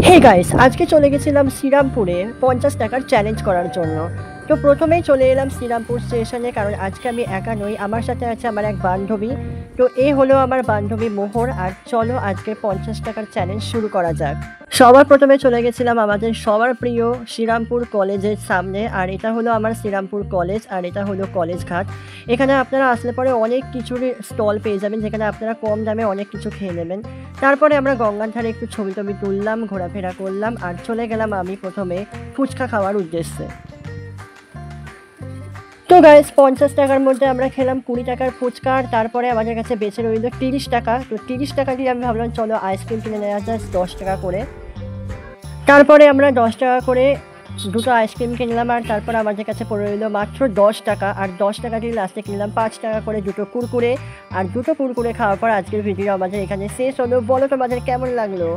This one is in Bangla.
হে গাইস, আজকে চলে গেছিলাম শ্রীরামপুরে 50 টাকার চ্যালেঞ্জ করার জন্য। তো প্রথমেই চলে এলাম শ্রীরামপুর স্টেশনে, কারণ আজকে আমি একা নই, আমার সাথে আছে আমার এক বান্ধবী। তো এ হলো আমার বান্ধবী মোহর। আর চলো আজকে 50 টাকার চ্যালেঞ্জ শুরু করা যাক। সবার প্রথমে চলে গেছিলাম আমাদের সবার প্রিয় শ্রীরামপুর কলেজের সামনে। আর এটা হলো আমার শ্রীরামপুর কলেজ, আর এটা হলো কলেজ ঘাট। এখানে আপনারা আসলে পরে অনেক কিছুর স্টল পেয়ে যাবেন, যেখানে আপনারা কম দামে অনেক কিছু খেয়ে নেবেন। তারপরে আমরা গঙ্গার ধারে একটু ছবি টবি তুললাম, ঘোরাফেরা করলাম, আর চলে গেলাম আমি প্রথমে ফুচকা খাওয়ার উদ্দেশ্যে। তো গাইস, 50 টাকার মধ্যে আমরা খেলাম 20 টাকার ফুচকা। আর তারপরে আমাদের কাছে বেঁচে রইল 30 টাকা। তো 30 টাকা দিয়ে আমি ভাবলাম চলো আইসক্রিম কিনে নেওয়া যায় 10 টাকা করে। তারপরে আমরা 10 টাকা করে দুটো আইসক্রিম কিনলাম। আর তারপর আমাদের কাছে পড়ে রইল মাত্র 10 টাকা। আর 10 টাকা দিয়ে লাস্টে কিনলাম 5 টাকা করে দুটো কুরকুরে। আর দুটো কুরকুরে খাওয়ার পর আজকের ভিডিও আমাদের এখানে শেষ হলো। বলো তোমাদের কেমন লাগলো?